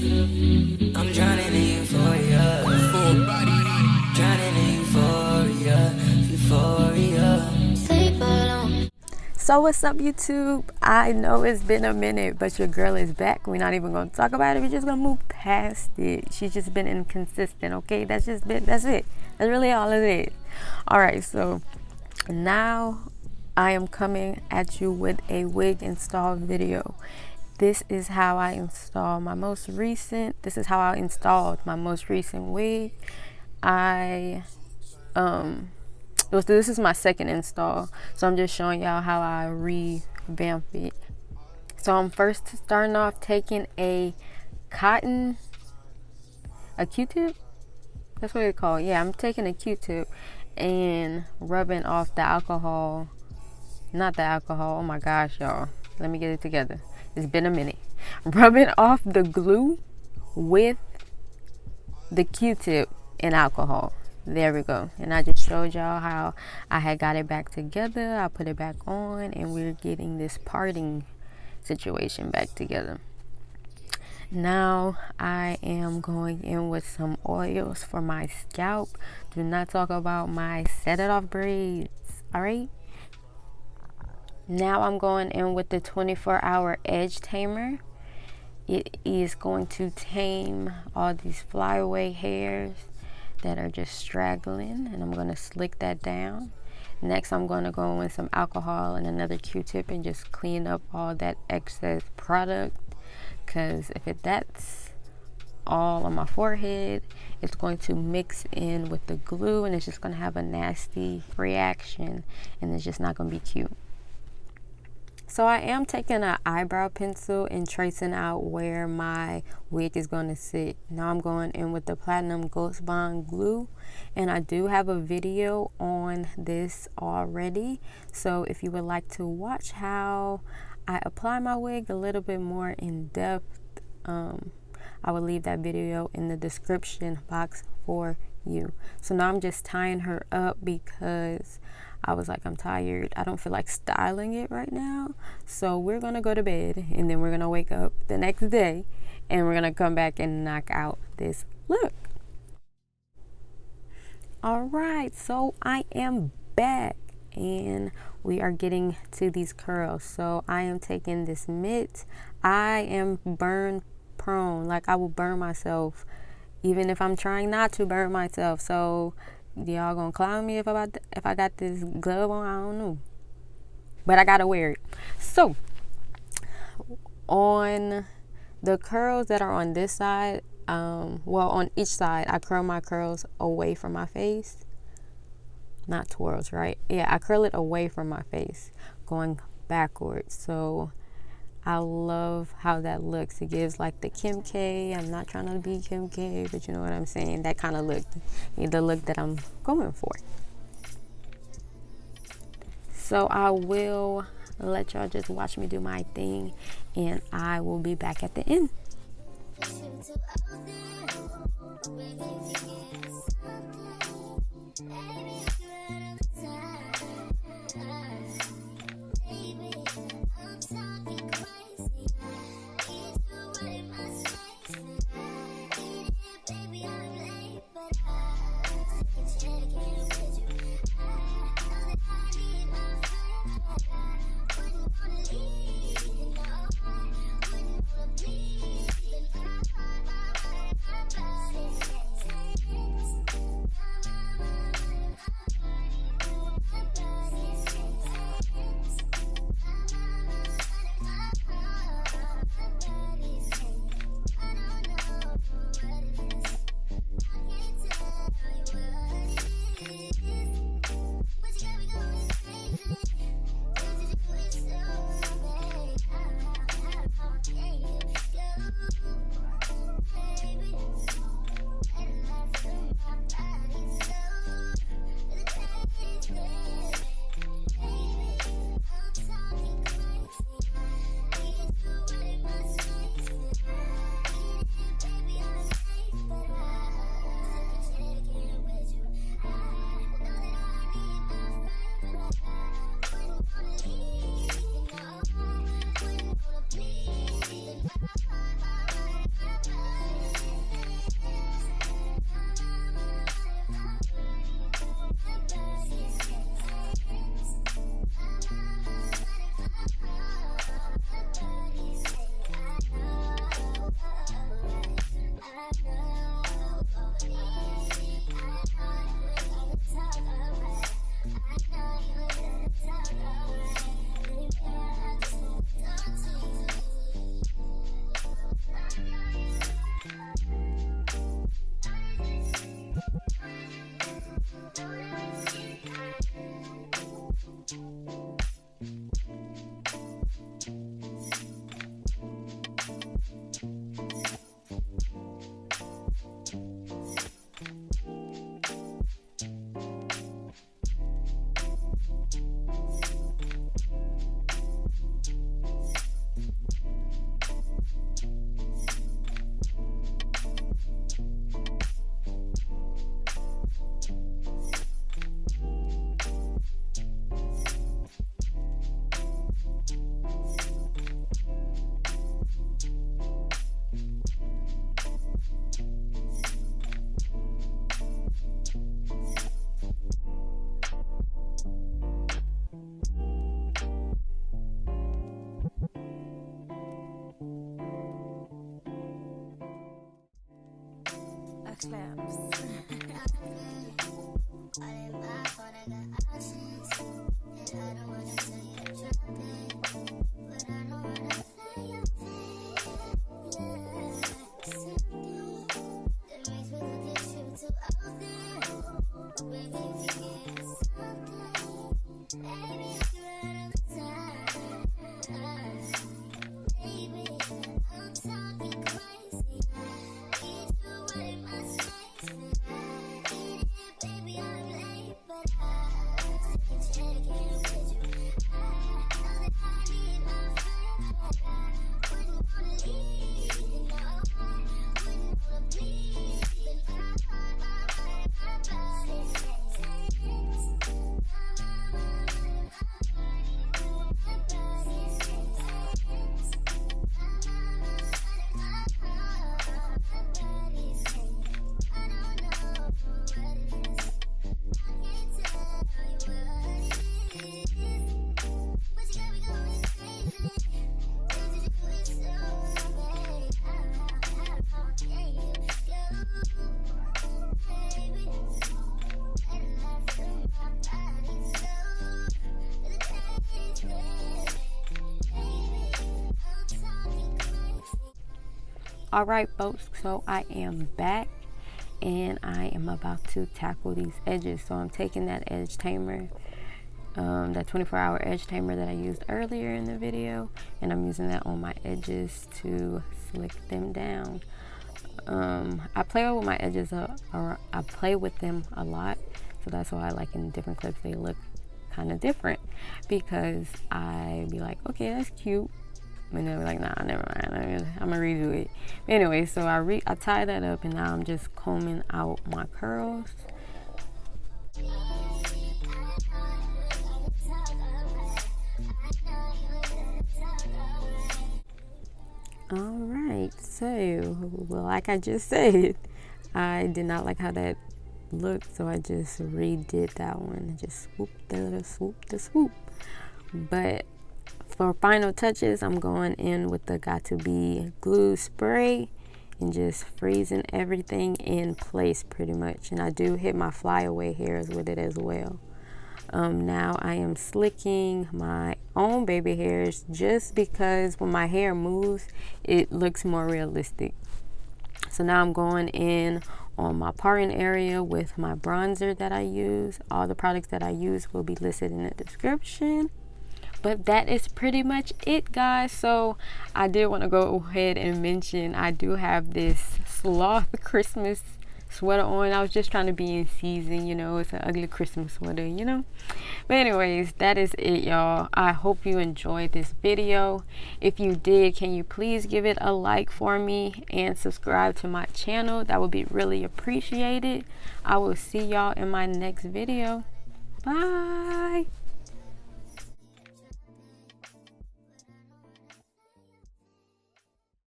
I'm drowning in euphoria. Drowning in euphoria. Euphoria. Sleep alone. So what's up, YouTube? I know it's been a minute, but your girl is back. We're not even going to talk about it. We're just going to move past it. She's just been inconsistent, okay? That's it. That's really all it is. All right, so now I am coming at you with a wig install video. This is how I installed my most recent wig. This is my second install, so I'm just showing y'all how I revamp it. So I'm first starting off taking a Q-tip. That's what it's called. Yeah, I'm taking a Q-tip and rubbing off the alcohol. Not the alcohol. Oh my gosh, y'all. Let me get it together. It's been a minute. Rubbing off the glue with the Q-tip and alcohol. There we go. And I just showed y'all how I had got it back together. I put it back on and we're getting this parting situation back together. Now I am going in with some oils for my scalp. Do not talk about my set it off braids. Alright. Now I'm going in with the 24-hour edge tamer. It is going to tame all these flyaway hairs that are just straggling, and I'm going to slick that down. Next, I'm going to go in with some alcohol and another Q-tip and just clean up all that excess product, because if that's all on my forehead, it's going to mix in with the glue and it's just going to have a nasty reaction and it's just not going to be cute. So I am taking an eyebrow pencil and tracing out where my wig is going to sit. Now I'm going in with the Platinum Ghost Bond glue. And I do have a video on this already. So if you would like to watch how I apply my wig a little bit more in depth, I will leave that video in the description box for you. So now I'm just tying her up because I was like, I'm tired. I don't feel like styling it right now. So we're going to go to bed and then we're going to wake up the next day and we're going to come back and knock out this look. All right, so I am back and we are getting to these curls. So I am taking this mitt. I am burn prone. Like, I will burn myself even if I'm trying not to burn myself. So y'all gonna clown me if I got this glove on? I don't know, but I gotta wear it. So on the curls that are on this side, well, on each side, I curl my curls away from my face. Not twirls, right? Yeah, I curl it away from my face, going backwards. So I love how that looks. It gives like the Kim K. I'm not trying to be Kim K, but you know what I'm saying. That kind of look, the look that I'm going for. So I will let y'all just watch me do my thing, and I will be back at the end. All right, folks, so I am back and I am about to tackle these edges. So I'm taking that edge tamer, that 24-hour edge tamer that I used earlier in the video, and I'm using that on my edges to slick them down. I play with my edges, I play with them a lot, so that's why I like in different clips they look kind of different, because I be like, okay, that's cute. And they're like, nah, never mind, I'm gonna redo it. Anyway, so I tie that up, and now I'm just combing out my curls. Alright, so, well, like I just said, I did not like how that looked, so I just redid that one and just swoop the swoop. But for final touches, I'm going in with the Got To Be glue spray and just freezing everything in place pretty much. And I do hit my flyaway hairs with it as well. Now I am slicking my own baby hairs just because when my hair moves, it looks more realistic. So now I'm going in on my parting area with my bronzer that I use. All the products that I use will be listed in the description. But that is pretty much it, guys. So I did want to go ahead and mention I do have this sloth Christmas sweater on. I was just trying to be in season, you know. It's an ugly Christmas sweater, you know. But anyways, that is it, y'all. I hope you enjoyed this video. If you did, can you please give it a like for me and subscribe to my channel? That would be really appreciated. I will see y'all in my next video. Bye.